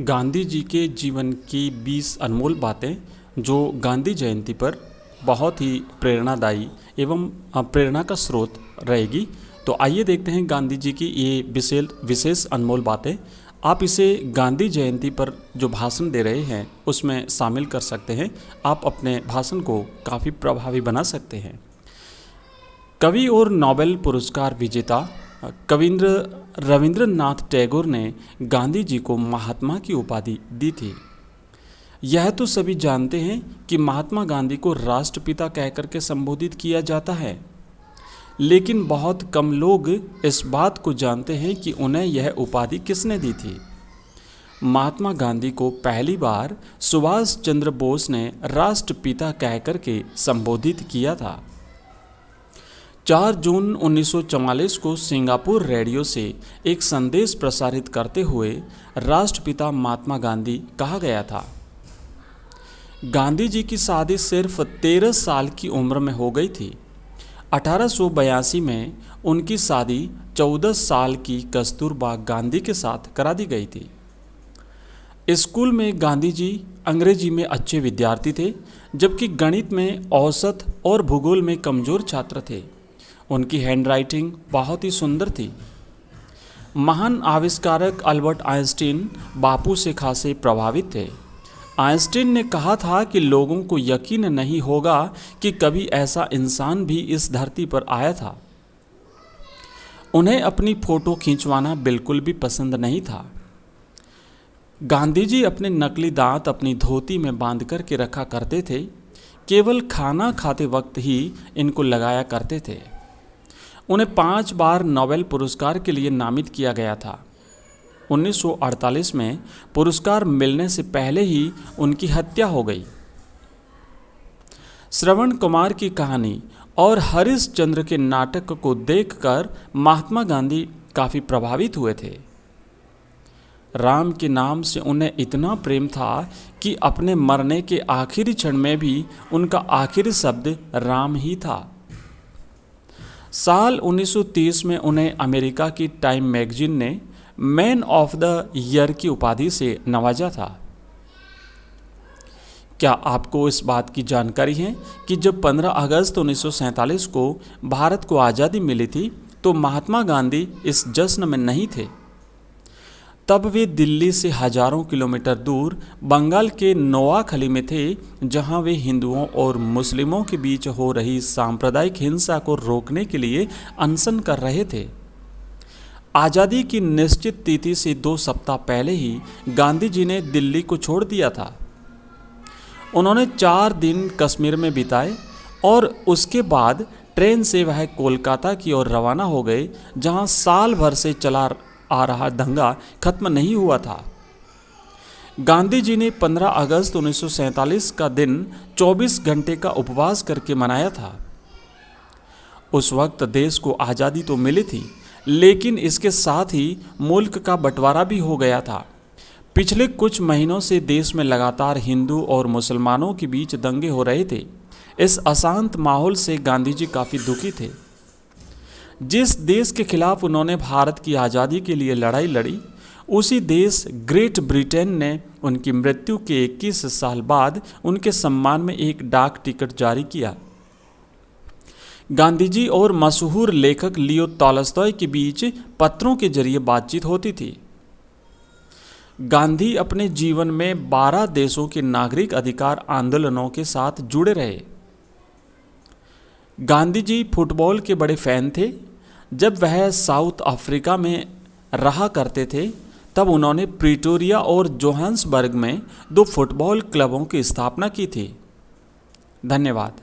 गांधी जी के जीवन की 20 अनमोल बातें जो गांधी जयंती पर बहुत ही प्रेरणादायी एवं प्रेरणा का स्रोत रहेगी। तो आइए देखते हैं गांधी जी की ये विशेष अनमोल बातें। आप इसे गांधी जयंती पर जो भाषण दे रहे हैं उसमें शामिल कर सकते हैं। आप अपने भाषण को काफ़ी प्रभावी बना सकते हैं। कवि और नोबेल पुरस्कार विजेता रविंद्रनाथ टैगोर ने गांधी जी को महात्मा की उपाधि दी थी। यह तो सभी जानते हैं कि महात्मा गांधी को राष्ट्रपिता कहकर के संबोधित किया जाता है, लेकिन बहुत कम लोग इस बात को जानते हैं कि उन्हें यह उपाधि किसने दी थी। महात्मा गांधी को पहली बार सुभाष चंद्र बोस ने राष्ट्रपिता कहकर के संबोधित किया था। 4 जून 1944 को सिंगापुर रेडियो से एक संदेश प्रसारित करते हुए राष्ट्रपिता महात्मा गांधी कहा गया था। गांधी जी की शादी सिर्फ 13 साल की उम्र में हो गई थी। 1882 में उनकी शादी 14 साल की कस्तूरबा गांधी के साथ करा दी गई थी। स्कूल में गांधी जी अंग्रेजी में अच्छे विद्यार्थी थे, जबकि गणित में औसत और भूगोल में कमज़ोर छात्र थे। उनकी हैंडराइटिंग बहुत ही सुंदर थी। महान आविष्कारक अल्बर्ट आइंस्टीन बापू से खासे प्रभावित थे। आइंस्टीन ने कहा था कि लोगों को यकीन नहीं होगा कि कभी ऐसा इंसान भी इस धरती पर आया था। उन्हें अपनी फ़ोटो खिंचवाना बिल्कुल भी पसंद नहीं था। गांधी जी अपने नकली दांत अपनी धोती में बांध कर के रखा करते थे। केवल खाना खाते वक्त ही इनको लगाया करते थे। उन्हें 5 बार नोबेल पुरस्कार के लिए नामित किया गया था। 1948 में पुरस्कार मिलने से पहले ही उनकी हत्या हो गई। श्रवण कुमार की कहानी और हरिश्चंद्र के नाटक को देखकर महात्मा गांधी काफ़ी प्रभावित हुए थे। राम के नाम से उन्हें इतना प्रेम था कि अपने मरने के आखिरी क्षण में भी उनका आखिरी शब्द राम ही था। साल 1930 में उन्हें अमेरिका की टाइम मैगजीन ने मैन ऑफ द ईयर की उपाधि से नवाजा था। क्या आपको इस बात की जानकारी है कि जब 15 अगस्त 1947 को भारत को आज़ादी मिली थी तो महात्मा गांधी इस जश्न में नहीं थे। तब वे दिल्ली से हजारों किलोमीटर दूर बंगाल के नोआखली में थे, जहां वे हिंदुओं और मुस्लिमों के बीच हो रही सांप्रदायिक हिंसा को रोकने के लिए अनशन कर रहे थे। आज़ादी की निश्चित तिथि से 2 सप्ताह पहले ही गांधी जी ने दिल्ली को छोड़ दिया था। उन्होंने 4 दिन कश्मीर में बिताए और उसके बाद ट्रेन से वह कोलकाता की ओर रवाना हो गए, जहां साल भर से चला आ रहा दंगा खत्म नहीं हुआ था। गांधी जी ने 15 अगस्त 1947 का दिन 24 घंटे का उपवास करके मनाया था। उस वक्त देश को आज़ादी तो मिली थी, लेकिन इसके साथ ही मुल्क का बंटवारा भी हो गया था। पिछले कुछ महीनों से देश में लगातार हिंदू और मुसलमानों के बीच दंगे हो रहे थे। इस अशांत माहौल से गांधी जी काफ़ी दुखी थे। जिस देश के खिलाफ उन्होंने भारत की आज़ादी के लिए लड़ाई लड़ी, उसी देश ग्रेट ब्रिटेन ने उनकी मृत्यु के 21 साल बाद उनके सम्मान में एक डाक टिकट जारी किया। गांधी जी और मशहूर लेखक लियो टॉलस्टॉय के बीच पत्रों के जरिए बातचीत होती थी। गांधी अपने जीवन में 12 देशों के नागरिक अधिकार आंदोलनों के साथ जुड़े रहे। गांधी जी फुटबॉल के बड़े फैन थे। जब वह साउथ अफ्रीका में रहा करते थे, तब उन्होंने प्रिटोरिया और जोहान्सबर्ग में 2 फुटबॉल क्लबों की स्थापना की थी। धन्यवाद।